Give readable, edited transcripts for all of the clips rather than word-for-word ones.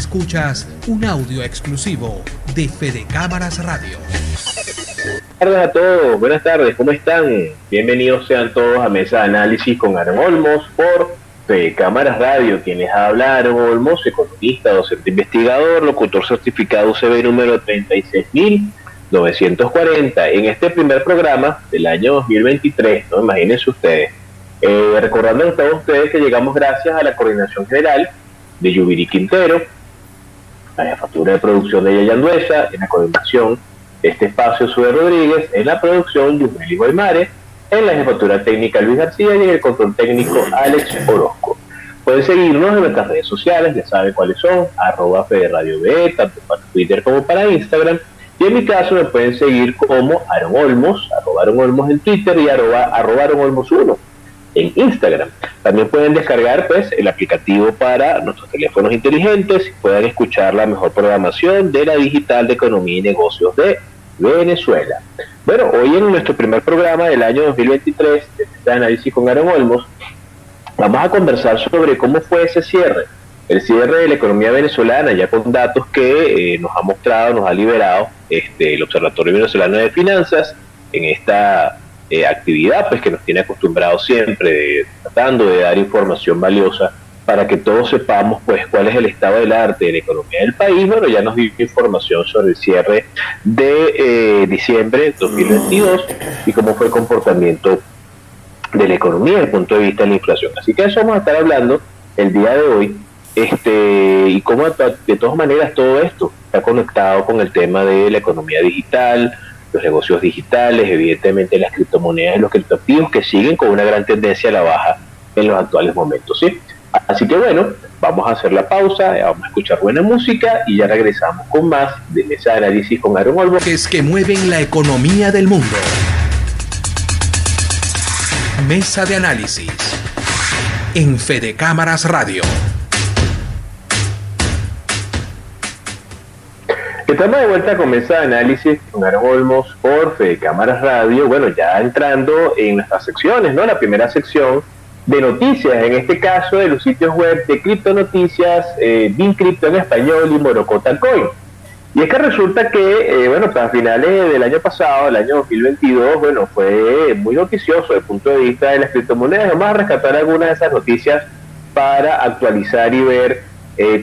Escuchas un audio exclusivo de Fede Cámaras Radio. Buenas tardes a todos, buenas tardes, ¿cómo están? Bienvenidos sean todos a Mesa de Análisis con Aaron Olmos por Fede Cámaras Radio. Quien les habla, Aaron Olmos, economista, docente investigador, locutor certificado UCB número 36.940. En este primer programa del año 2023, ¿no? Imagínense ustedes. Recordando a todos ustedes que llegamos gracias a la coordinación general de Yubiri Quintero, la jefatura de producción de Yaya Anduesa, en la coordinación de este espacio Sue Rodríguez, en la producción Yumeli Guaymare, en la jefatura técnica Luis García y en el control técnico Alex Orozco. Pueden seguirnos en nuestras redes sociales, ya saben cuáles son, @FedeRadioB, tanto para Twitter como para Instagram, y en mi caso me pueden seguir como Aaron Olmos, @Aaron Olmos en Twitter y @Aaron Olmos 1 en Instagram. También pueden descargar el aplicativo para nuestros teléfonos inteligentes y puedan escuchar la mejor programación de la digital de economía y negocios de Venezuela. Bueno, hoy en nuestro primer programa del año 2023 de Análisis con Aaron Olmos, vamos a conversar sobre cómo fue ese cierre, el cierre de la economía venezolana, ya con datos que nos ha mostrado, nos ha liberado el Observatorio Venezolano de Finanzas en esta actividad que nos tiene acostumbrados siempre, tratando de dar información valiosa para que todos sepamos cuál es el estado del arte de la economía del país. Bueno, ya nos dio información sobre el cierre de diciembre de 2022 y cómo fue el comportamiento de la economía desde el punto de vista de la inflación. Así que eso vamos a estar hablando el día de hoy, y cómo de todas maneras todo esto está conectado con el tema de la economía digital, los negocios digitales, evidentemente las criptomonedas y los criptoactivos que siguen con una gran tendencia a la baja en los actuales momentos, ¿sí? Así que bueno, vamos a hacer la pausa, vamos a escuchar buena música y ya regresamos con más de Mesa de Análisis con Aaron Olmos. Que mueven la economía del mundo. Mesa de Análisis en Fede Cámaras Radio. Estamos de vuelta con Mesa de Análisis con Aaron Olmos por Fede Cámaras Radio. Bueno, ya entrando en nuestras secciones, ¿no? La primera sección de noticias, en este caso de los sitios web de criptonoticias, BinCrypto en español y Morocco Coin. Y es que resulta que, a finales del año pasado, el año 2022, fue muy noticioso desde el punto de vista de las criptomonedas. Vamos a rescatar algunas de esas noticias para actualizar y ver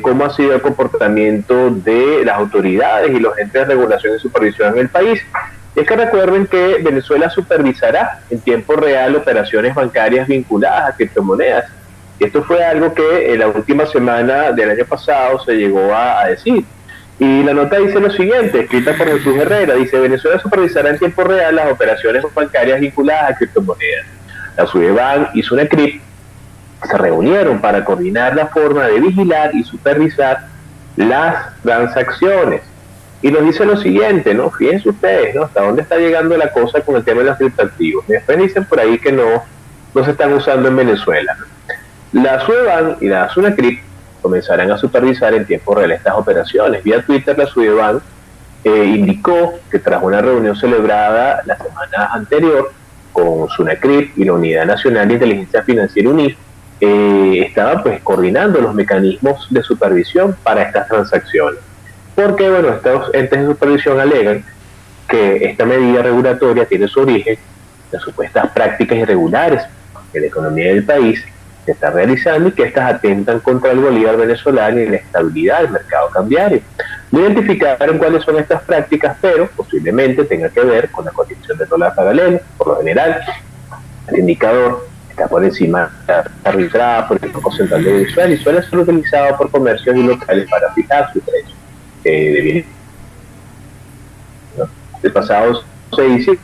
cómo ha sido el comportamiento de las autoridades y los entes de regulación y supervisión en el país. Y es que recuerden que Venezuela supervisará en tiempo real operaciones bancarias vinculadas a criptomonedas. Y esto fue algo que en la última semana del año pasado se llegó a decir. Y la nota dice lo siguiente, escrita por Jesús Herrera, dice: Venezuela supervisará en tiempo real las operaciones bancarias vinculadas a criptomonedas. La SUDEBAN y SUNACRIP se reunieron para coordinar la forma de vigilar y supervisar las transacciones. Y nos dice lo siguiente, ¿no? Fíjense ustedes, ¿no? Hasta dónde está llegando la cosa con el tema de los criptoactivos. Y después dicen por ahí que no se están usando en Venezuela, ¿no? La SUDEBAN y la SUNACRIP comenzarán a supervisar en tiempo real estas operaciones. Vía Twitter, la SUDEBAN indicó que tras una reunión celebrada la semana anterior con SUNACRIP y la Unidad Nacional de Inteligencia Financiera UNIF, estaban coordinando los mecanismos de supervisión para estas transacciones. Porque, estos entes de supervisión alegan que esta medida regulatoria tiene su origen en supuestas prácticas irregulares que la economía del país se está realizando y que estas atentan contra el bolívar venezolano y la estabilidad del mercado cambiario. No identificaron cuáles son estas prácticas, pero posiblemente tenga que ver con la cotización del dólar paralelo. Por lo general, el indicador está por encima de la arbitrada por el Banco Central de Venezuela y suele ser utilizado por comercios y locales para fijar su precio de bienes. El pasado 6 de diciembre,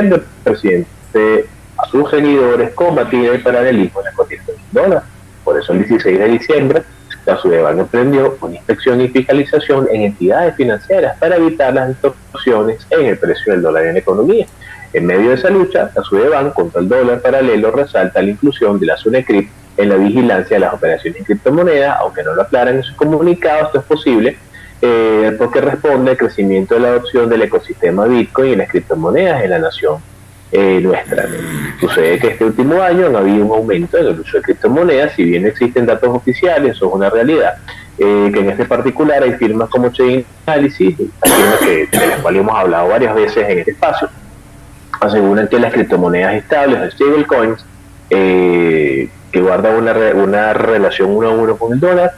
el presidente a sus seguidores combatir el paralelismo en la cotización del dólar. Por eso el 16 de diciembre la SUDEBAN emprendió una inspección y fiscalización en entidades financieras para evitar las distorsiones en el precio del dólar en la economía. En medio de esa lucha, la SUDEBAN contra el dólar paralelo resalta la inclusión de la SUNACRIP en la vigilancia de las operaciones en criptomonedas, aunque no lo aclaran en su comunicado. Esto es posible porque responde al crecimiento de la adopción del ecosistema Bitcoin y las criptomonedas en la nación nuestra. Sucede que este último año no ha habido un aumento en el uso de criptomonedas, si bien existen datos oficiales, eso es una realidad. que en este particular hay firmas como Chain Analysis, firmas de las cuales hemos hablado varias veces en este espacio, aseguran que las criptomonedas estables o stablecoins, que guardan una relación 1 a 1 con el dólar,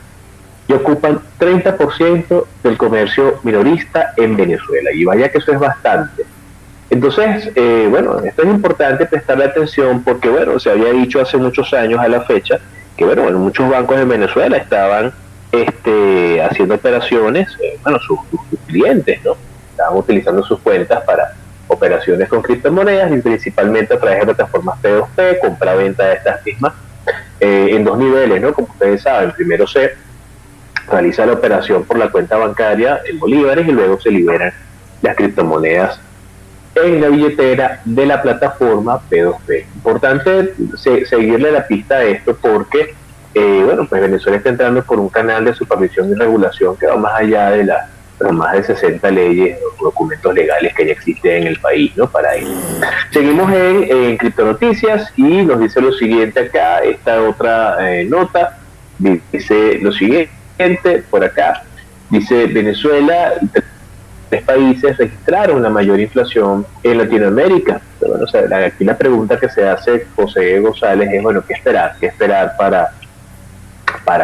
y ocupan 30% del comercio minorista en Venezuela. Y vaya que eso es bastante. Entonces, bueno, esto es importante prestarle atención porque, bueno, se había dicho hace muchos años a la fecha que, bueno, muchos bancos en Venezuela estaban haciendo operaciones, bueno, sus clientes, ¿no? Estaban utilizando sus cuentas para operaciones con criptomonedas y principalmente a través de plataformas P2P, compra-venta de estas mismas, en dos niveles, ¿no? Como ustedes saben, primero se realiza la operación por la cuenta bancaria en bolívares y luego se liberan las criptomonedas en la billetera de la plataforma P2P. Importante seguirle la pista a esto porque, bueno, pues Venezuela está entrando por un canal de supervisión y regulación que va más allá de las más de 60 leyes o documentos legales que ya existen en el país, ¿no? Para ello. Seguimos en Criptonoticias y nos dice lo siguiente acá, esta otra nota, dice lo siguiente por acá, dice Venezuela y 3 países registraron la mayor inflación en Latinoamérica. Pero bueno, o sea, aquí la pregunta que se hace José González es, bueno, ¿qué esperar para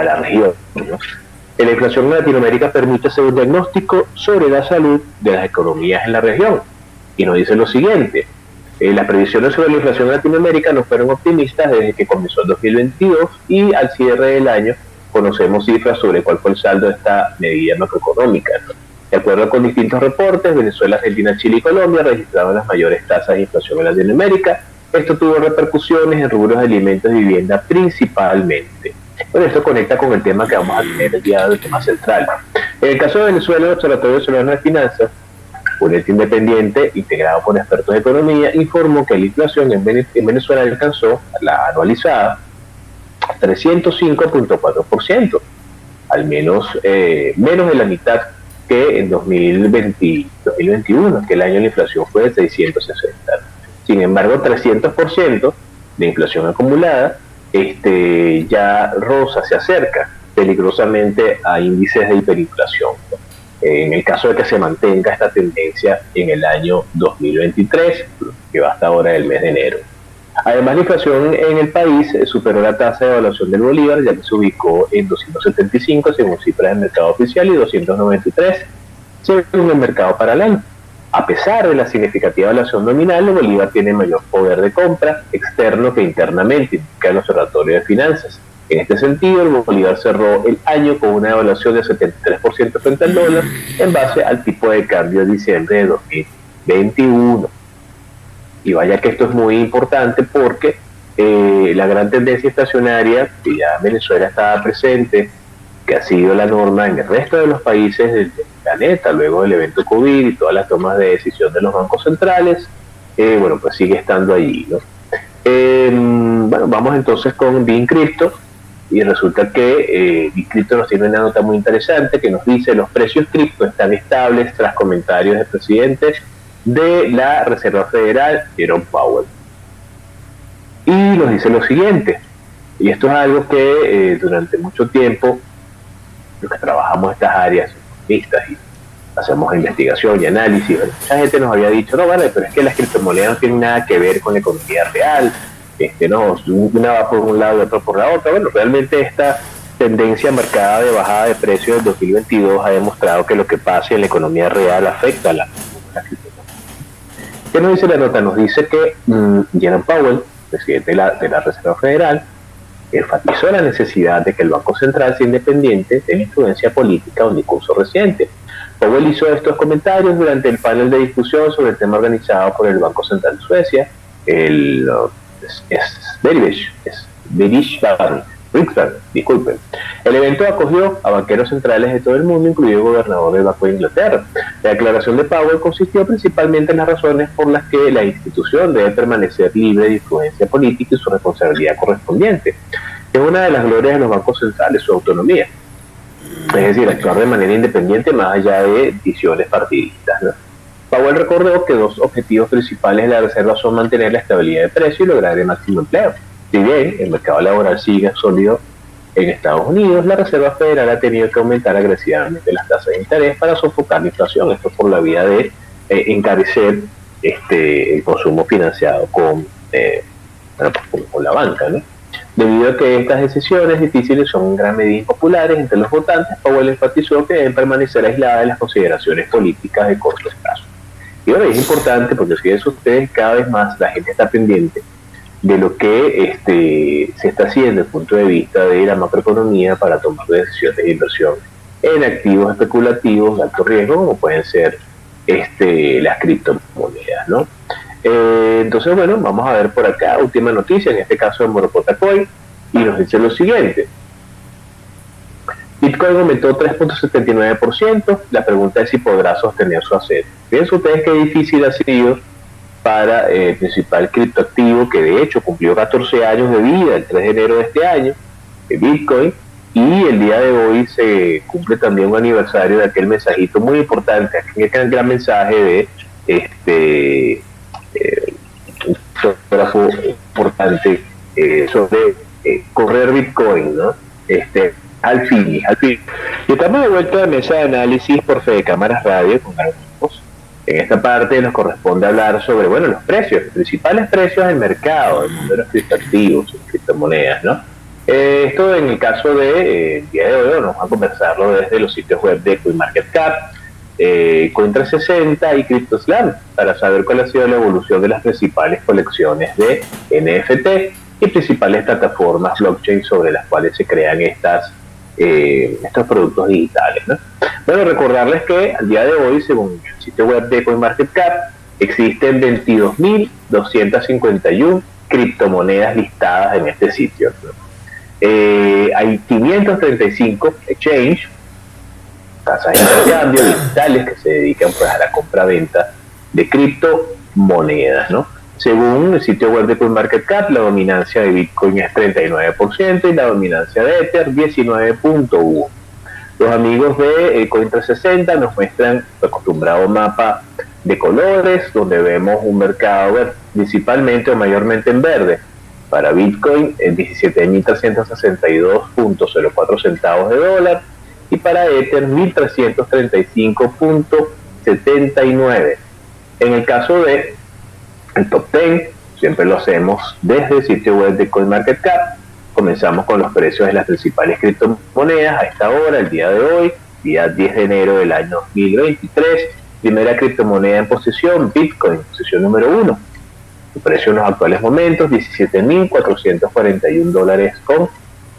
la región, ¿no? La inflación en Latinoamérica permite hacer un diagnóstico sobre la salud de las economías en la región. Y nos dice lo siguiente, las previsiones sobre la inflación en Latinoamérica no fueron optimistas desde que comenzó el 2022 y al cierre del año conocemos cifras sobre cuál fue el saldo de esta medida macroeconómica, ¿no? De acuerdo con distintos reportes, Venezuela, Argentina, Chile y Colombia registraron las mayores tasas de inflación en Latinoamérica. Esto tuvo repercusiones en rubros de alimentos y vivienda principalmente. Bueno, esto conecta con el tema que vamos a tener el día de hoy, el tema central. En el caso de Venezuela, el Observatorio Venezolano de Finanzas, un ente independiente integrado por expertos de economía, informó que la inflación en Venezuela alcanzó la anualizada 305.4%, al menos menos de la mitad que en 2021, que el año de la inflación fue de 660. Sin embargo, 300% de inflación acumulada ya rosa, se acerca peligrosamente a índices de hiperinflación, ¿no? En el caso de que se mantenga esta tendencia en el año 2023, que va hasta ahora el mes de enero. Además, la inflación en el país superó la tasa de evaluación del bolívar, ya que se ubicó en 275 según cifras del mercado oficial y 293 según el mercado paralelo. A pesar de la significativa evaluación nominal, el bolívar tiene mayor poder de compra externo que internamente, indica el Observatorio de Finanzas. En este sentido, el bolívar cerró el año con una evaluación de 73% frente al dólar en base al tipo de cambio de diciembre de 2021. Y vaya que esto es muy importante porque la gran tendencia estacionaria que ya en Venezuela estaba presente, que ha sido la norma en el resto de los países del planeta luego del evento COVID y todas las tomas de decisión de los bancos centrales, bueno, pues sigue estando allí, ¿no? Bueno, vamos entonces con BitCrypto y resulta que BitCrypto nos tiene una nota muy interesante que nos dice: los precios cripto están estables tras comentarios del presidente de la Reserva Federal, Jerome Powell. Y nos dice lo siguiente, y esto es algo que durante mucho tiempo los que trabajamos estas áreas economistas y hacemos investigación y análisis, mucha gente nos había dicho, no, vale, pero es que las criptomonedas no tienen nada que ver con la economía real, no, una va por un lado y otra por la otra. Bueno, realmente esta tendencia marcada de bajada de precios del 2022 ha demostrado que lo que pasa en la economía real afecta a la criptomoneda. ¿Qué nos dice la nota? Nos dice que Jerome Powell, presidente de la Reserva Federal, enfatizó la necesidad de que el Banco Central sea independiente de la influencia política o un discurso reciente. Powell hizo estos comentarios durante el panel de discusión sobre el tema organizado por el Banco Central de Suecia, el Riksbank, disculpen. El evento acogió a banqueros centrales de todo el mundo, incluido el gobernador del Banco de Inglaterra. La declaración de Powell consistió principalmente en las razones por las que la institución debe permanecer libre de influencia política y su responsabilidad correspondiente. Es una de las glorias de los bancos centrales, su autonomía. Es decir, actuar de manera independiente más allá de decisiones partidistas, ¿no? Powell recordó que 2 objetivos principales de la Reserva son mantener la estabilidad de precio y lograr el máximo empleo. Si bien el mercado laboral sigue sólido En Estados Unidos, la Reserva Federal ha tenido que aumentar agresivamente las tasas de interés para sofocar la inflación. Esto por la vía de encarecer el consumo financiado con la banca, ¿no? Debido a que estas decisiones difíciles son en gran medida impopulares entre los votantes, Powell enfatizó que deben permanecer aisladas de las consideraciones políticas de corto plazo. Y bueno, es importante porque fíjense ustedes, cada vez más la gente está pendiente de lo que se está haciendo desde el punto de vista de la macroeconomía para tomar decisiones de inversión en activos especulativos de alto riesgo, como pueden ser las criptomonedas, ¿no? Entonces, bueno, vamos a ver por acá, última noticia, en este caso de Morocota Coin, y nos dice lo siguiente. Bitcoin aumentó 3.79%, la pregunta es si podrá sostener su ascenso. Fíjense ustedes qué difícil ha sido para el principal criptoactivo, que de hecho cumplió 14 años de vida el 3 de enero de este año, Bitcoin, y el día de hoy se cumple también un aniversario de aquel mensajito muy importante, aquel gran mensaje de un fotógrafo importante sobre correr Bitcoin, ¿no? Al fin. Y estamos de vuelta a la mesa de análisis por Fede Cámaras Radio con algunos. En esta parte nos corresponde hablar sobre, bueno, los precios, los principales precios del mercado, del mundo de los criptoactivos, criptomonedas, ¿no? Esto en el caso de el día de hoy, vamos a conversarlo desde los sitios web de CoinMarketCap, Coin360 y CryptoSlam, para saber cuál ha sido la evolución de las principales colecciones de NFT y principales plataformas blockchain sobre las cuales se crean estos productos digitales, ¿no? Bueno, recordarles que al día de hoy, según el sitio web de CoinMarketCap, existen 22.251 criptomonedas listadas en este sitio, ¿no? Hay 535 exchange, casas de intercambio digitales que se dedican pues a la compra-venta de criptomonedas, ¿no? Según el sitio web de CoinMarketCap, la dominancia de Bitcoin es 39% y la dominancia de Ether 19.1%. Los amigos de Coin360 nos muestran el acostumbrado mapa de colores, donde vemos un mercado principalmente o mayormente en verde. Para Bitcoin en 17.362.04 centavos de dólar y para Ether 1.335.79. En el caso de el top 10, siempre lo hacemos desde el sitio web de CoinMarketCap. Comenzamos con los precios de las principales criptomonedas a esta hora, el día de hoy, día 10 de enero del año 2023. Primera criptomoneda en posición, Bitcoin, posición número 1. Su precio en los actuales momentos, $17.441 con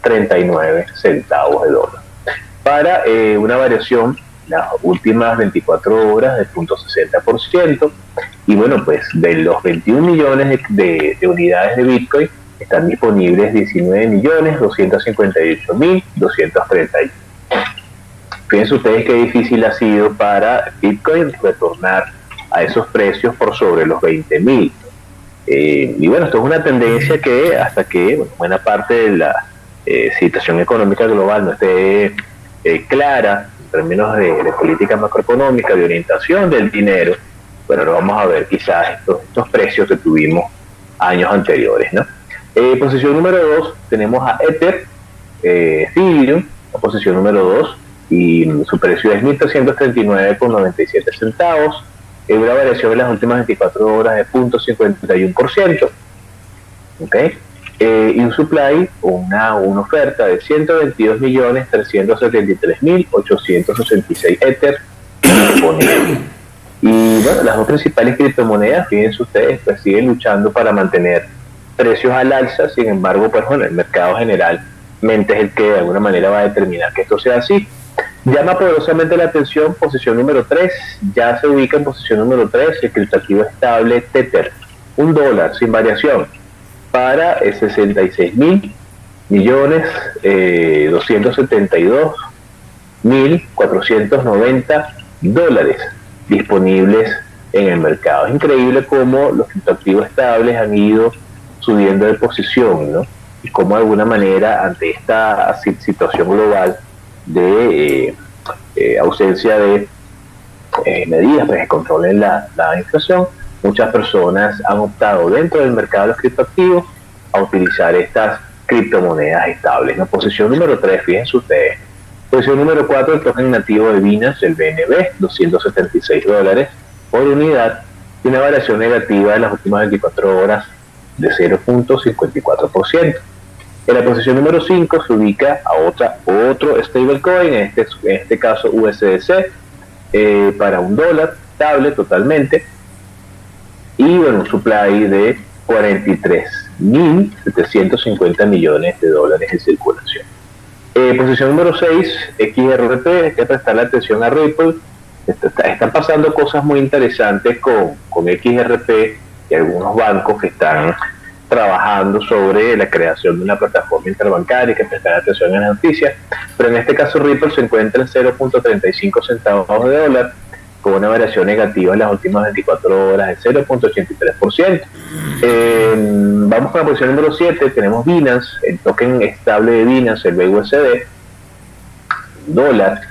39 centavos de dólar. Para una variación, las últimas 24 horas de 0.60%, y bueno, pues de los 21 millones de unidades de Bitcoin, están disponibles 19.258.231. Fíjense ustedes qué difícil ha sido para Bitcoin retornar a esos precios por sobre los 20.000. Y bueno, esto es una tendencia que hasta que buena parte de la situación económica global no esté clara en términos de política macroeconómica, de orientación del dinero, bueno, lo vamos a ver quizás estos precios que tuvimos años anteriores, ¿no? Posición número 2 tenemos a Ether, Ethereum, la posición número 2, y su precio es 1.339,97 centavos, una variación en las últimas 24 horas de 0.51%, ¿okay? Y un supply, una oferta de 122.373.866 Ether disponibles. Y bueno, las dos principales criptomonedas, fíjense ustedes, pues siguen luchando para mantener precios al alza. Sin embargo, pues bueno, el mercado generalmente es el que de alguna manera va a determinar que esto sea así. Llama poderosamente la atención posición número 3, ya se ubica en posición número 3 el criptoactivo estable Tether, $1 sin variación, para 66.272.490 dólares disponibles en el mercado. Es increíble cómo los criptoactivos estables han ido subiendo de posición, ¿no? Y cómo de alguna manera ante esta situación global de ausencia de medidas que controlen la inflación, muchas personas han optado dentro del mercado de los criptoactivos a utilizar estas criptomonedas estables, ¿no? Posición número 3, fíjense ustedes. Posición número 4, el token nativo de Binance, el BNB, $276 por unidad, y una variación negativa en las últimas 24 horas de 0.54%. En la posición número 5 se ubica a otro stablecoin, en este caso USDC, para $1, estable totalmente, y bueno, un supply de 43.750 millones de dólares en circulación. Posición número 6, XRP, hay que prestarle atención a Ripple. Están pasando cosas muy interesantes con XRP y algunos bancos que están trabajando sobre la creación de una plataforma interbancaria, que prestar atención a las noticias, pero en este caso Ripple se encuentra en 0.35 centavos de dólar, con una variación negativa en las últimas 24 horas de 0.83%. Vamos con la posición número 7, tenemos Binance, el token estable de Binance, el BUSD, dólar,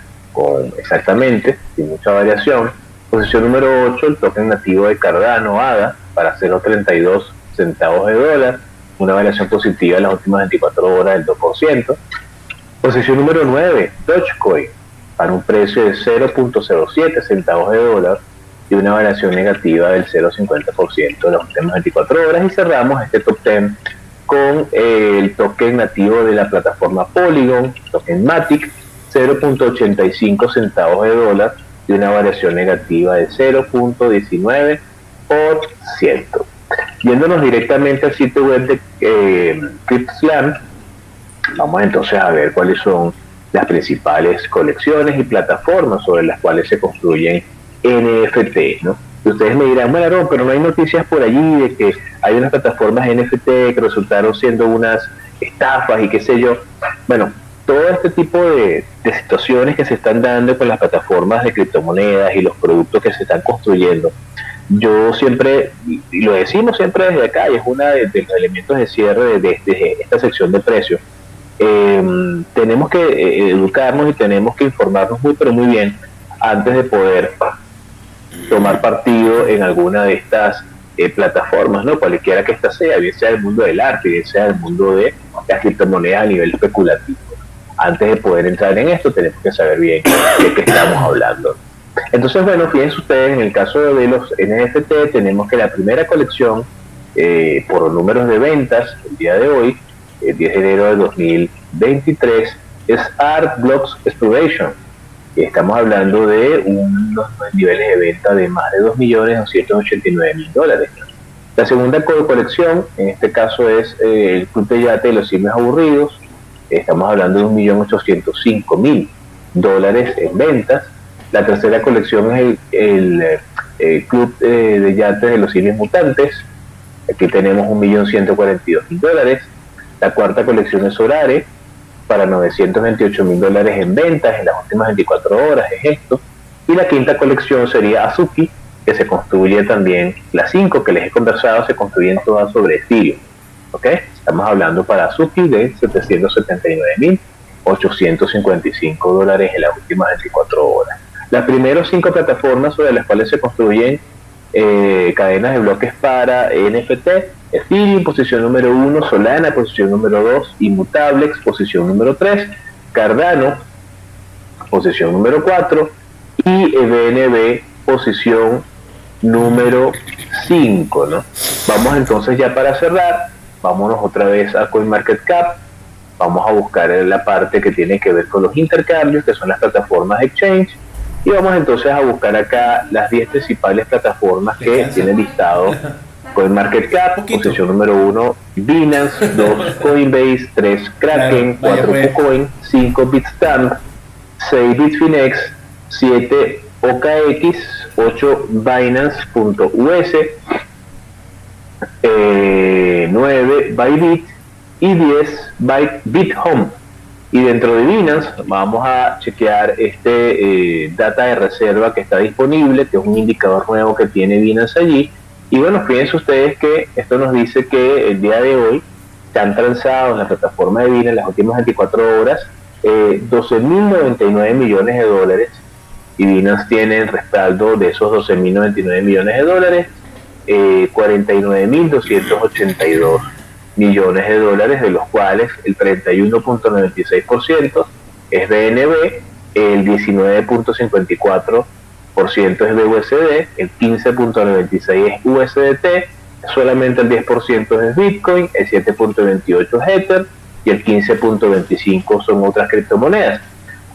exactamente, sin mucha variación. Posición número 8, el token nativo de Cardano, ADA, para 0.32 centavos de dólar, una variación positiva en las últimas 24 horas del 2%. Posición número 9, Dogecoin, para un precio de 0.07 centavos de dólar y una variación negativa del 0.50% en las últimas 24 horas. Y cerramos este top 10 con el token nativo de la plataforma Polygon, token Matic, 0.85 centavos de dólar y una variación negativa de 0.19%. Yéndonos directamente al sitio web de CryptoSlam, vamos entonces a ver cuáles son las principales colecciones y plataformas sobre las cuales se construyen NFT, ¿no? Y ustedes me dirán, bueno, Aaron, pero no hay noticias por allí de que hay unas plataformas NFT que resultaron siendo unas estafas y qué sé yo. Bueno, todo este tipo de situaciones que se están dando con las plataformas de criptomonedas y los productos que se están construyendo, yo siempre, y lo decimos siempre desde acá, y es uno de los elementos de cierre de esta sección de precios, tenemos que educarnos y tenemos que informarnos muy pero muy bien antes de poder tomar partido en alguna de estas plataformas, ¿no? Cualquiera que ésta sea, bien sea del mundo del arte, bien sea del mundo de las criptomonedas a nivel especulativo. Antes de poder entrar en esto tenemos que saber bien de qué estamos hablando. Entonces, bueno, fíjense ustedes, en el caso de los NFT tenemos que la primera colección, por los números de ventas el día de hoy, el 10 de enero de 2023, es Art Blocks Exploration. Y estamos hablando de unos niveles de venta de más de $2.289.000. La segunda colección, en este caso, es el Club de Yate de los Simios Aburridos. Estamos hablando de $1.805.000 en ventas. La tercera colección es el Club de Yates de los Simios Mutantes. Aquí tenemos $1.142.000. La cuarta colección es Orare, para $928.000 en ventas en las últimas 24 horas, es esto. Y la quinta colección sería Azuki, que se construye también, las 5 que les he conversado se construyen todas sobre Ethereum. ¿Ok? Estamos hablando para Azuki de $779.855 en las últimas 24 horas. Las primeras 5 plataformas sobre las cuales se construyen cadenas de bloques para NFT: Ethereum, posición número 1, Solana, posición número 2, Immutable, posición número 3, Cardano, posición número 4, y BNB, posición número 5, ¿no? Vamos entonces ya para cerrar, vámonos otra vez a CoinMarketCap, vamos a buscar la parte que tiene que ver con los intercambios, que son las plataformas exchange, y vamos entonces a buscar acá las 10 principales plataformas que tienen listado CoinMarketCap, posición número 1, Binance, 2, Coinbase, 3, Kraken, 4, KuCoin, 5, Bitstamp, 6, Bitfinex, 7, OKX, 8, Binance.us, 9, Bybit y 10, BitHome. Y dentro de Binance vamos a chequear este data de reserva que está disponible, que es un indicador nuevo que tiene Binance allí. Y bueno, fíjense ustedes que esto nos dice que el día de hoy se han transado en la plataforma de Binance en las últimas 24 horas $12.099 millones, y Binance tiene el respaldo de esos $12.099 millones, $49.282 millones de dólares, de los cuales el 31.96% es BNB, el 19.54% es BUSD, el 15.96% es USDT, solamente el 10% es Bitcoin, el 7.28% es Ether y el 15.25% son otras criptomonedas.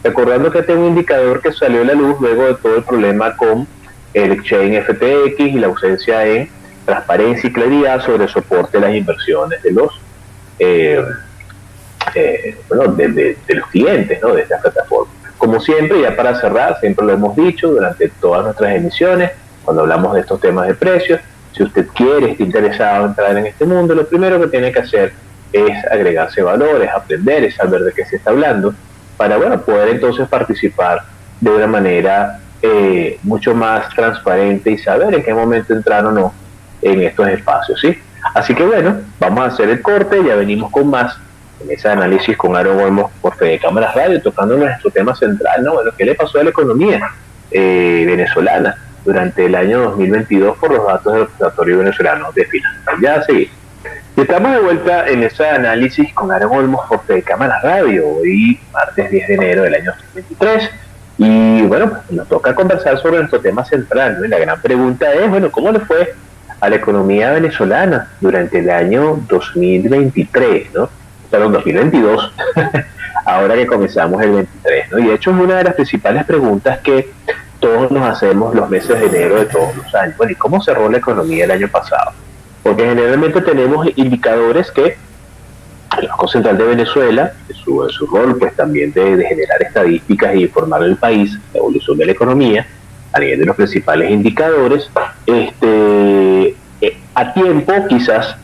Recordando que este es un indicador que salió a la luz luego de todo el problema con el exchange FTX y la ausencia de transparencia y claridad sobre el soporte de las inversiones de los de los clientes, ¿no?, de esta plataforma. Como siempre, ya para cerrar, siempre lo hemos dicho durante todas nuestras emisiones, cuando hablamos de estos temas de precios, si usted quiere, está interesado en entrar en este mundo, lo primero que tiene que hacer es agregarse valores, aprender, es saber de qué se está hablando, para poder entonces participar de una manera mucho más transparente y saber en qué momento entrar o no en estos espacios, ¿sí? Así que vamos a hacer el corte, ya venimos con más en ese análisis con Aaron Olmos por Fede Cámaras Radio, tocando nuestro tema central, ¿no? Bueno, ¿qué le pasó a la economía venezolana durante el año 2022 por los datos del Observatorio Venezolano de Finanzas? Ya seguimos. Y estamos de vuelta en ese análisis con Aaron Olmos por Fede Cámaras Radio, hoy martes 10 de enero del año 2023. Y nos toca conversar sobre nuestro tema central, ¿no? Y la gran pregunta es, ¿cómo le fue a la economía venezolana durante el año 2023, ¿no? Perdón, 2022, ahora que comenzamos el 23, ¿no? Y de hecho es una de las principales preguntas que todos nos hacemos los meses de enero de todos los años. Bueno, ¿y cómo cerró la economía el año pasado? Porque generalmente tenemos indicadores que el Banco Central de Venezuela, en su rol pues también de generar estadísticas y informar al país la evolución de la economía a nivel de los principales indicadores, a tiempo quizás,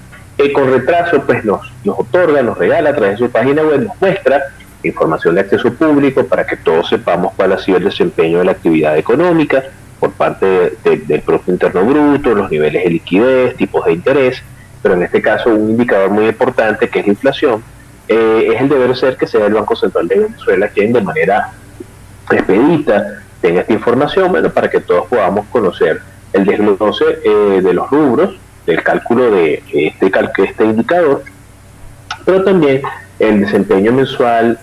con retraso pues nos otorga, nos regala a través de su página web, nos muestra información de acceso público para que todos sepamos cuál ha sido el desempeño de la actividad económica por parte del Producto Interno Bruto, los niveles de liquidez, tipos de interés, pero en este caso un indicador muy importante que es la inflación, es el deber ser que sea el Banco Central de Venezuela quien de manera expedita tenga esta información, para que todos podamos conocer el desglose de los rubros del cálculo de este indicador, pero también el desempeño mensual,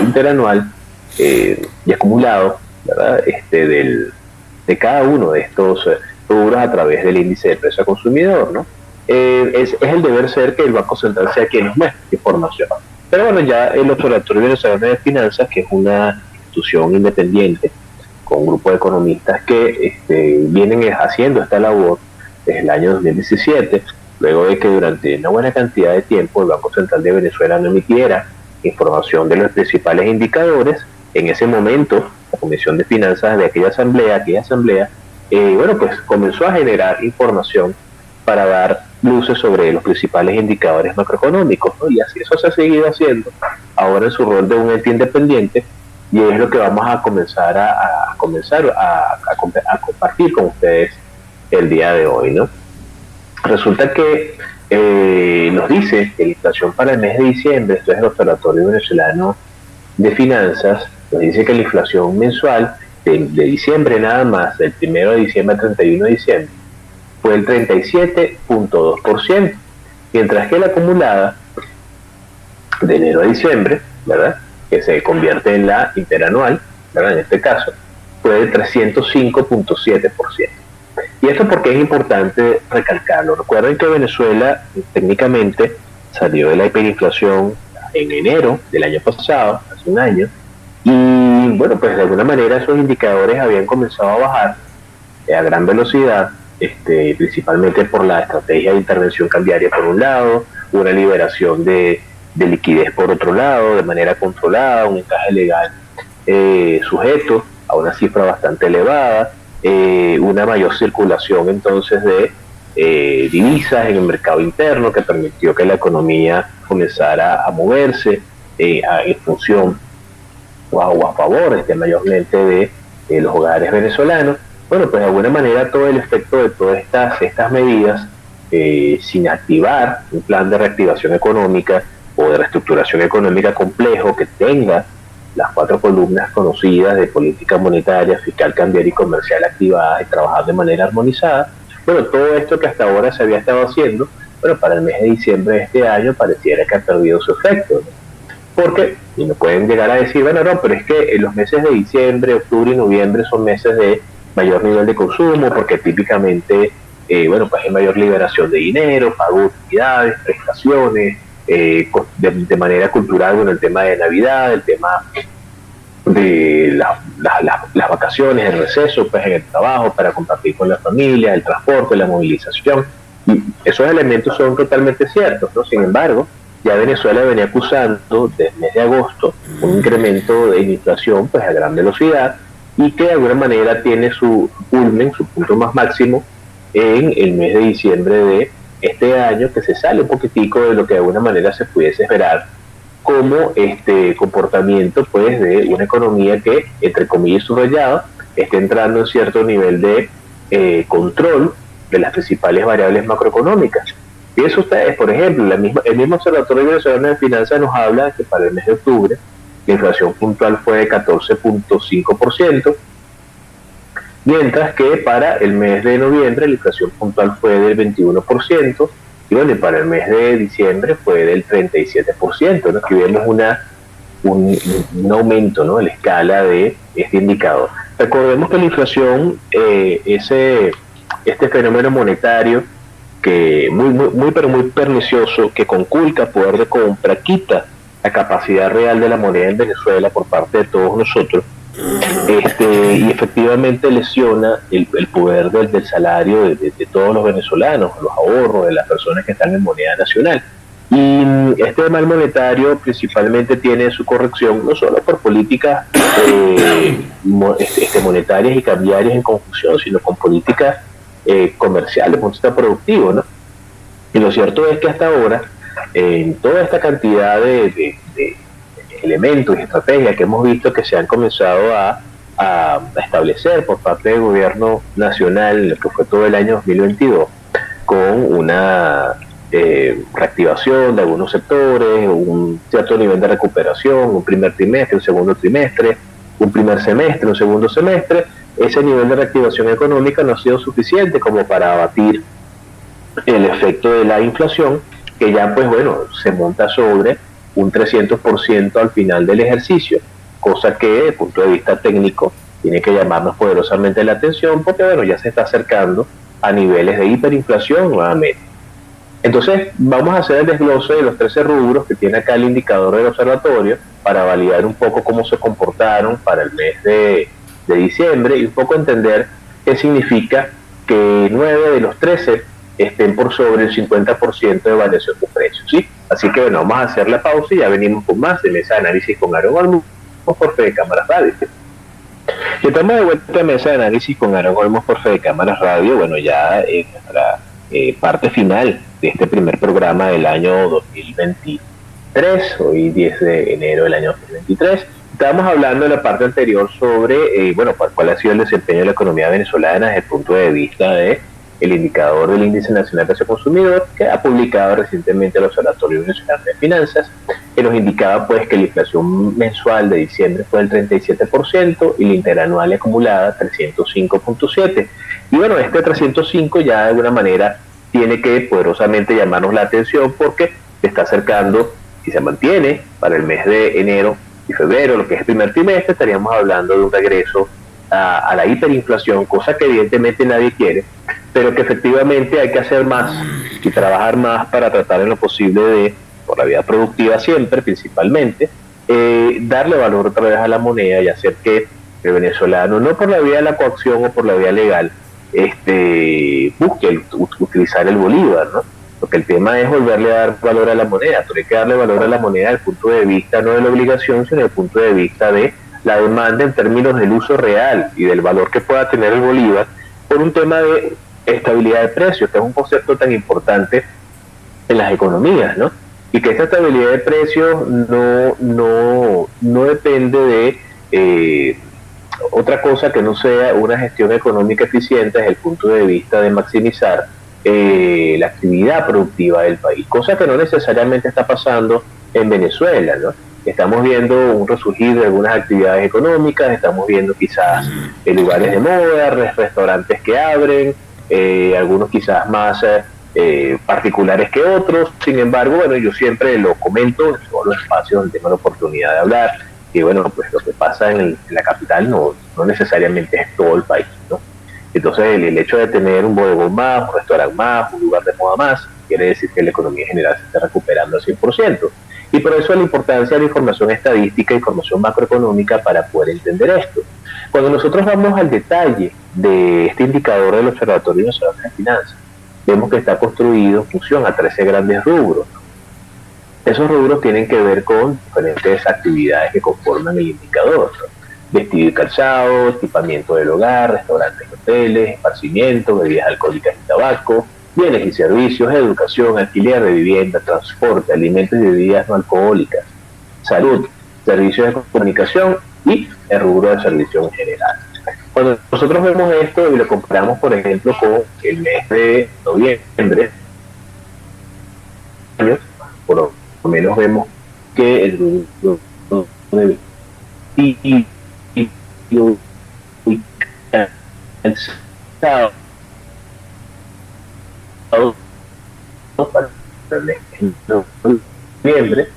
interanual y acumulado, ¿verdad?, de cada uno de estos rubros a través del índice de precio al consumidor, ¿no? Es el deber ser que el Banco Central sea quien nos muestre información. Pero ya el Observatorio Venezolano de Finanzas, que es una institución independiente con un grupo de economistas que vienen haciendo esta labor desde el año 2017, luego de que durante una buena cantidad de tiempo el Banco Central de Venezuela no emitiera información de los principales indicadores. En ese momento la Comisión de Finanzas de aquella asamblea pues comenzó a generar información para dar luces sobre los principales indicadores macroeconómicos, ¿no? Y así eso se ha seguido haciendo ahora en su rol de un ente independiente, y es lo que vamos a comenzar a compartir con ustedes el día de hoy, ¿no? Resulta que nos dice que la inflación para el mes de diciembre, esto es el Observatorio Venezolano de Finanzas, nos dice que la inflación mensual de diciembre nada más, del 1 de diciembre al 31 de diciembre, fue el 37.2%, mientras que la acumulada de enero a diciembre, ¿verdad?, que se convierte en la interanual, ¿verdad?, en este caso, fue del 305.7%. Y esto porque es importante recalcarlo. Recuerden que Venezuela técnicamente salió de la hiperinflación en enero del año pasado, hace un año, y pues de alguna manera esos indicadores habían comenzado a bajar a gran velocidad, principalmente por la estrategia de intervención cambiaria por un lado, una liberación de liquidez por otro lado, de manera controlada, un encaje legal sujeto a una cifra bastante elevada, una mayor circulación entonces de divisas en el mercado interno que permitió que la economía comenzara a moverse en función o a favor mayormente de los hogares venezolanos. Pues de alguna manera todo el efecto de todas estas medidas, sin activar un plan de reactivación económica o de reestructuración económica complejo que tenga las 4 columnas conocidas de política monetaria, fiscal, cambiaria y comercial activadas y trabajar de manera armonizada, todo esto que hasta ahora se había estado haciendo, bueno, para el mes de diciembre de este año pareciera que ha perdido su efecto, ¿no? Porque, y me pueden llegar a decir, bueno, no, pero es que en los meses de diciembre, octubre y noviembre son meses de mayor nivel de consumo, porque típicamente, bueno, pues hay mayor liberación de dinero, pago de utilidades, prestaciones, de manera cultural, bueno, el tema de Navidad, el tema de las vacaciones, el receso, pues en el trabajo, para compartir con la familia, el transporte, la movilización. Y esos elementos son totalmente ciertos, ¿no? Sin embargo, ya Venezuela venía acusando desde el mes de agosto un incremento de inflación pues a gran velocidad y que de alguna manera tiene su culmen, su punto más máximo en el mes de diciembre de este año, que se sale un poquitico de lo que de alguna manera se pudiese esperar como este comportamiento pues de una economía que, entre comillas subrayado, esté entrando en cierto nivel de control de las principales variables macroeconómicas. Fíjense ustedes, por ejemplo, el mismo Observatorio Venezolano de Finanzas nos habla que para el mes de octubre la inflación puntual fue de 14.5%, mientras que para el mes de noviembre la inflación puntual fue del 21%, y bueno, y para el mes de diciembre fue del 37%, ¿no? Aquí vemos un aumento, ¿no?, en la escala de este indicador. Recordemos que la inflación, este fenómeno monetario que muy pernicioso, que conculca poder de compra, quita la capacidad real de la moneda en Venezuela por parte de todos nosotros, y efectivamente lesiona el poder del salario de todos los venezolanos, los ahorros de las personas que están en moneda nacional. Y este mal monetario principalmente tiene su corrección no solo por políticas monetarias y cambiarias en conjunción, sino con políticas comerciales, punto de vista productivo, ¿no? Y lo cierto es que hasta ahora, en toda esta cantidad de elementos y estrategias que hemos visto que se han comenzado a establecer por parte del gobierno nacional, lo que fue todo el año 2022, con una reactivación de algunos sectores, un cierto nivel de recuperación, un primer trimestre, un segundo trimestre, un primer semestre, un segundo semestre, ese nivel de reactivación económica no ha sido suficiente como para abatir el efecto de la inflación, que ya pues bueno, se monta sobre un 300% al final del ejercicio, cosa que desde el punto de vista técnico tiene que llamarnos poderosamente la atención, porque bueno, ya se está acercando a niveles de hiperinflación nuevamente. Entonces vamos a hacer el desglose de los 13 rubros que tiene acá el indicador del observatorio para validar un poco cómo se comportaron para el mes de diciembre y un poco entender qué significa que 9 de los 13 estén por sobre el 50% de variación de precios, ¿sí? Así que bueno, vamos a hacer la pausa y ya venimos con más de Mesa de Análisis con Aaron Olmos por Fede Cámaras Radio. Y estamos de vuelta a Mesa de Análisis con Aaron Olmos por Fede Cámaras Radio, bueno, ya en nuestra parte final de este primer programa del año 2023, hoy 10 de enero del año 2023. Estábamos hablando en la parte anterior sobre, bueno, cuál ha sido el desempeño de la economía venezolana desde el punto de vista de el indicador del Índice Nacional de Precio Consumidor, que ha publicado recientemente el Observatorio Venezolano de Finanzas, que nos indicaba pues que la inflación mensual de diciembre fue del 37% y la interanual acumulada 305.7%. Y bueno, este 305 ya de alguna manera tiene que poderosamente llamarnos la atención porque se está acercando, si se mantiene para el mes de enero y febrero, lo que es el primer trimestre, estaríamos hablando de un regreso a la hiperinflación, cosa que evidentemente nadie quiere, pero que efectivamente hay que hacer más y trabajar más para tratar en lo posible de, por la vía productiva siempre, principalmente, darle valor otra vez a la moneda y hacer que el venezolano, no por la vía de la coacción o por la vía legal, busque utilizar el bolívar, ¿no? Porque el tema es volverle a dar valor a la moneda, pero hay que darle valor a la moneda desde el punto de vista no de la obligación, sino desde el punto de vista de la demanda en términos del uso real y del valor que pueda tener el bolívar por un tema de estabilidad de precios, que es un concepto tan importante en las economías, ¿no? Y que esta estabilidad de precios no depende de otra cosa que no sea una gestión económica eficiente desde el punto de vista de maximizar la actividad productiva del país, cosa que no necesariamente está pasando en Venezuela, ¿no? Estamos viendo un resurgir de algunas actividades económicas, estamos viendo quizás lugares de moda, restaurantes que abren, algunos quizás más particulares que otros. Sin embargo, bueno, yo siempre lo comento en todos los espacios donde tengo la oportunidad de hablar, que bueno, pues lo que pasa en la capital no necesariamente es todo el país, ¿no? Entonces el hecho de tener un bodegón más, un restaurante más, un lugar de moda más, quiere decir que la economía general se está recuperando al 100%. Y por eso la importancia de la información estadística, información macroeconómica para poder entender esto. Cuando nosotros vamos al detalle de este indicador del Observatorio Nacional de Finanzas, vemos que está construido en función a 13 grandes rubros. Esos rubros tienen que ver con diferentes actividades que conforman el indicador, ¿no? Vestido y calzado, equipamiento del hogar, restaurantes y hoteles, esparcimiento, bebidas alcohólicas y tabaco, bienes y servicios, educación, alquiler de vivienda, transporte, alimentos y bebidas no alcohólicas, salud, servicios de comunicación y el rubro de servicio en general. Cuando nosotros vemos esto y lo comparamos, por ejemplo, con el mes de noviembre, por lo menos vemos que el rubro de para el mes de noviembre,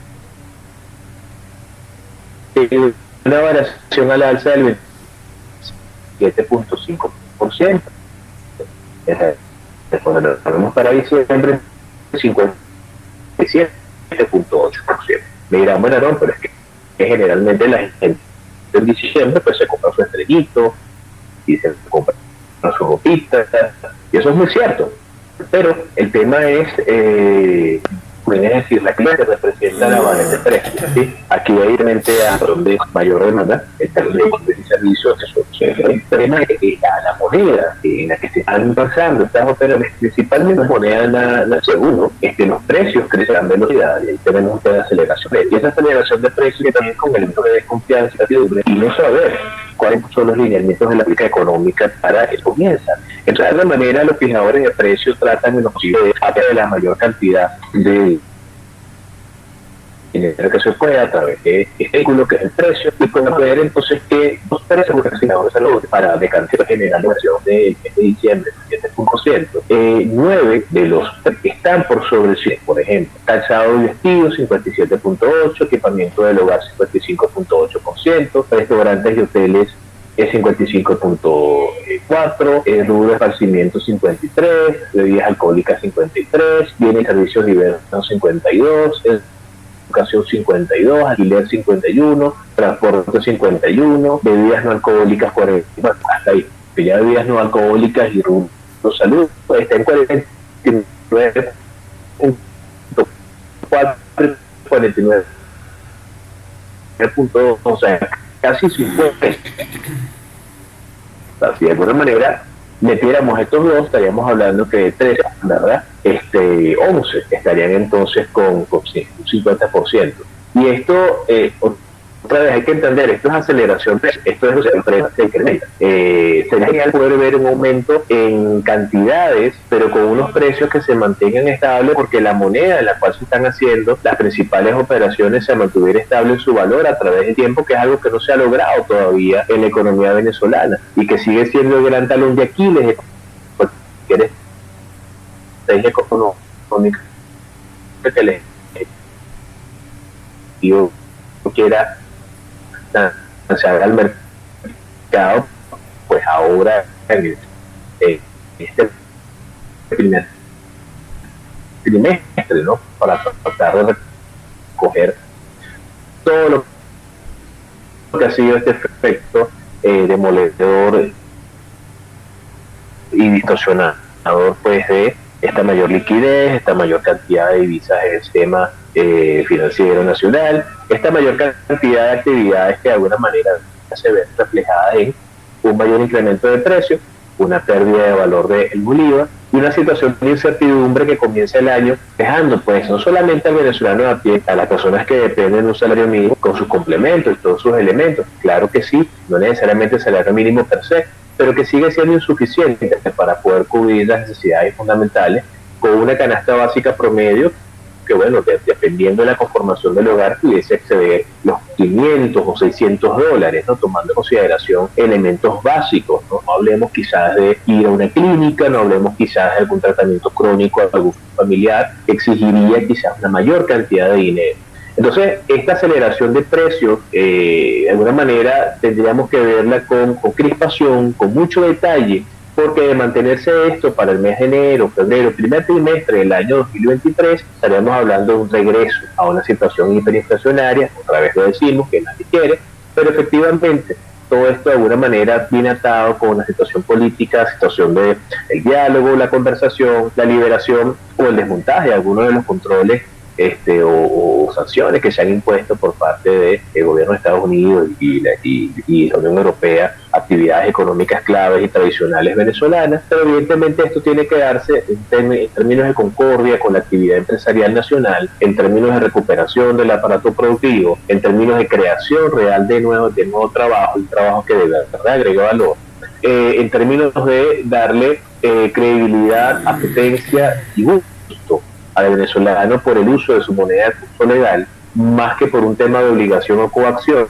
una variación al alza del 7.5%. Cuando lo ponemos para diciembre, 57.8%. Me dirán, bueno, no, pero es que generalmente la gente en diciembre pues se compra su estrellito y se compra su ropita, y eso es muy cierto. Pero el tema es, decir, la clase representa la variable de precios, ¿sí? Aquí obviamente a donde es mayor demanda, el término de servicios, el tema es la moneda en la que se están pasando estas operaciones, principalmente las monedas nacionales, los precios crecen a velocidad y ahí tenemos una aceleración. Y esa aceleración de precios que también con el elemento de desconfianza y no saber cuáles son los lineamientos de la política económica para que comienza. Entonces, de alguna manera, los fijadores de precios tratan en lo posible de la mayor cantidad de dinero que se pueda a través de este vehículo que es el precio, y pueden ver entonces que los precios de los fijadores de salud para decantar general de versión del mes de diciembre, 7%, 9 de los que están por sobre el 100, por ejemplo, calzado y vestido 57.8%, equipamiento del hogar 55.8%, restaurantes y hoteles 55.4%, rubro de esparcimiento 53%, bebidas alcohólicas 53%, bienes y servicios diversos 52%, educación 52%, alquiler 51%, transporte 51%, bebidas no alcohólicas 40%, bueno, hasta ahí, que ya bebidas no alcohólicas y rubro salud está en 49.4, o sea, casi 50%. Si de alguna manera metiéramos estos dos, estaríamos hablando que de 13, ¿verdad? 11 estarían entonces con un 50%. Y esto, otra vez hay que entender, esto es aceleración, esto es empresa que incrementa. Sería genial poder ver un aumento en cantidades, pero con unos precios que se mantengan estables, porque la moneda en la cual se están haciendo las principales operaciones se mantuviera estable en su valor a través del tiempo, que es algo que no se ha logrado todavía en la economía venezolana y que sigue siendo el gran talón de Aquiles de cualquier estrategia económica que les yo quiera lanzar al mercado, pues ahora en este primer trimestre, ¿no? Para tratar de recoger todo lo que ha sido este efecto demoledor y distorsionador, pues, de esta mayor liquidez, esta mayor cantidad de divisas en el sistema financiero nacional, esta mayor cantidad de actividades que de alguna manera se ven reflejadas en un mayor incremento de precios, una pérdida de valor del bolívar y una situación de incertidumbre que comienza el año dejando pues no solamente al venezolano a pie, a las personas que dependen de un salario mínimo con sus complementos y todos sus elementos, claro que sí, no necesariamente el salario mínimo per se, pero que sigue siendo insuficiente para poder cubrir las necesidades fundamentales con una canasta básica promedio que, bueno, dependiendo de la conformación del hogar, pudiese exceder los 500 o 600 dólares, ¿no? Tomando en consideración elementos básicos, ¿no? No hablemos quizás de ir a una clínica, no hablemos quizás de algún tratamiento crónico, algún familiar, que exigiría quizás una mayor cantidad de dinero. Entonces, esta aceleración de precios, de alguna manera, tendríamos que verla con crispación, con mucho detalle, porque de mantenerse esto para el mes de enero, febrero, primer trimestre del año 2023, estaríamos hablando de un regreso a una situación hiperinflacionaria, otra vez lo decimos, que nadie quiere, pero efectivamente todo esto de alguna manera viene atado con una situación política, situación de el diálogo, la conversación, la liberación o el desmontaje de algunos de los controles o sanciones que se han impuesto por parte del gobierno de Estados Unidos y la Unión Europea, actividades económicas claves y tradicionales venezolanas, pero evidentemente esto tiene que darse en términos de concordia con la actividad empresarial nacional, en términos de recuperación del aparato productivo, en términos de creación real de nuevo trabajo, un trabajo que de verdad agrega valor, en términos de darle credibilidad, apetencia y gusto al venezolano por el uso de su moneda de curso legal, más que por un tema de obligación o coacción,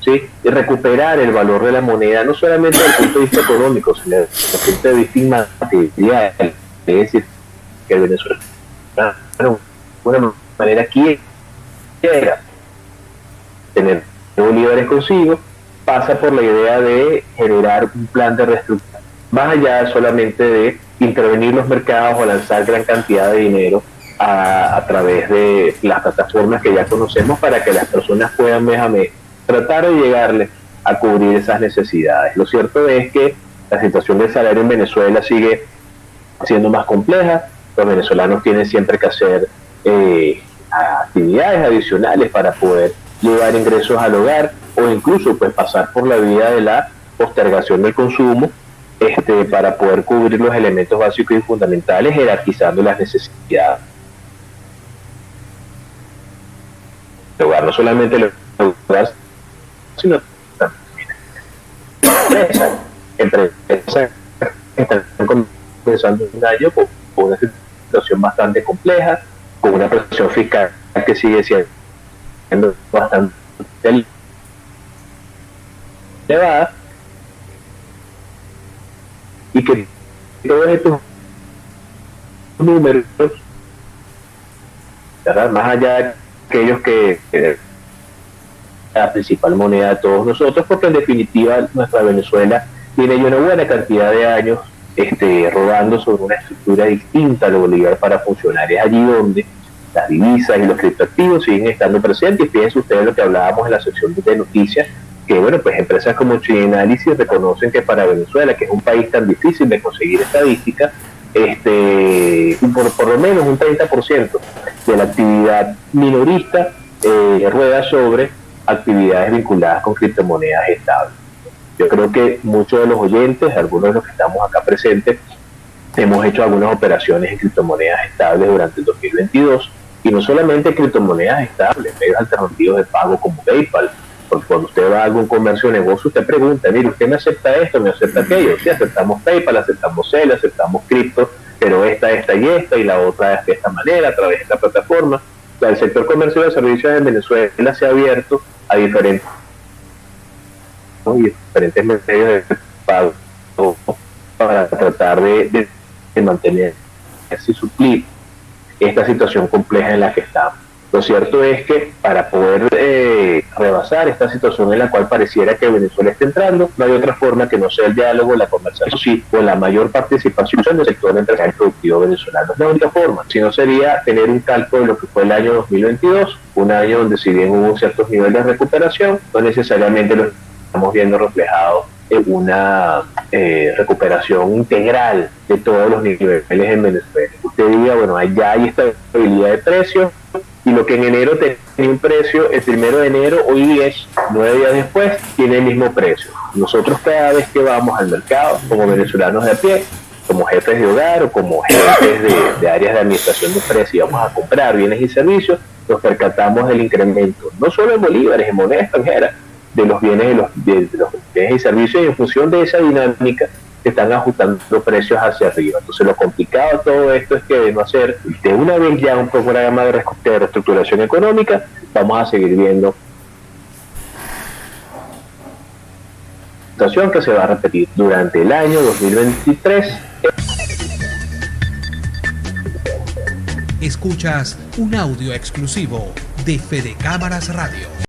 ¿sí? Y recuperar el valor de la moneda, no solamente desde el punto de vista económico, sino desde el punto de vista inmaterial, es decir, que el venezolano de alguna manera quiera tener bolívares consigo, pasa por la idea de generar un plan de reestructuración, más allá solamente de intervenir los mercados o lanzar gran cantidad de dinero a través de las plataformas que ya conocemos para que las personas puedan mes a mes tratar de llegarle a cubrir esas necesidades. Lo cierto es que la situación del salario en Venezuela sigue siendo más compleja, los venezolanos tienen siempre que hacer actividades adicionales para poder llevar ingresos al hogar o incluso pues pasar por la vía de la postergación del consumo para poder cubrir los elementos básicos y fundamentales, jerarquizando las necesidades del hogar, no solamente el hogar, sino también empresas que están comenzando un año con una situación bastante compleja, con una presión fiscal que sigue siendo bastante elevada, y que todos estos números, ¿verdad?, más allá de aquellos que la principal moneda de todos nosotros, porque en definitiva nuestra Venezuela tiene ya una buena cantidad de años rodando sobre una estructura distinta al Bolívar para funcionar. Es allí donde las divisas y los criptoactivos siguen estando presentes, y fíjense ustedes lo que hablábamos en la sección de noticias, que bueno, pues empresas como Chainalysis reconocen que para Venezuela, que es un país tan difícil de conseguir estadísticas, por lo menos un 30% de la actividad minorista rueda sobre actividades vinculadas con criptomonedas estables. Yo creo que muchos de los oyentes, algunos de los que estamos acá presentes, hemos hecho algunas operaciones en criptomonedas estables durante el 2022, y no solamente criptomonedas estables, medios alternativos de pago como PayPal. Porque cuando usted va a algún comercio o negocio, usted pregunta, mire, ¿usted me acepta esto, me acepta aquello? Sí, aceptamos PayPal, aceptamos Zelle, aceptamos cripto, pero esta y la otra es de esta manera, a través de esta plataforma. O sea, el sector comercio de servicios en Venezuela se ha abierto a diferentes medios de pago para tratar de mantener y suplir esta situación compleja en la que estamos. Lo cierto es que para poder rebasar esta situación en la cual pareciera que Venezuela está entrando, no hay otra forma que no sea el diálogo, la conversación, sí, con la mayor participación del sector empresarial productivo venezolano. Es la única forma, si no sería tener un cálculo de lo que fue el año 2022, un año donde si bien hubo ciertos niveles de recuperación, no necesariamente lo estamos viendo reflejado en una recuperación integral de todos los niveles en Venezuela. Usted diga, bueno, ya hay estabilidad de precios, y lo que en enero tenía un precio, el 1 de enero, hoy 9 días después, tiene el mismo precio. Nosotros cada vez que vamos al mercado, como venezolanos de a pie, como jefes de hogar o como jefes de áreas de administración de empresas, y vamos a comprar bienes y servicios, nos percatamos del incremento, no solo en bolívares, en moneda extranjera, de los bienes y servicios, y en función de esa dinámica están ajustando precios hacia arriba. Entonces lo complicado de todo esto es que de no hacer de una vez ya un programa de reestructuración económica, vamos a seguir viendo situación que se va a repetir durante el año 2023. Escuchas un audio exclusivo de Fede Cámaras Radio.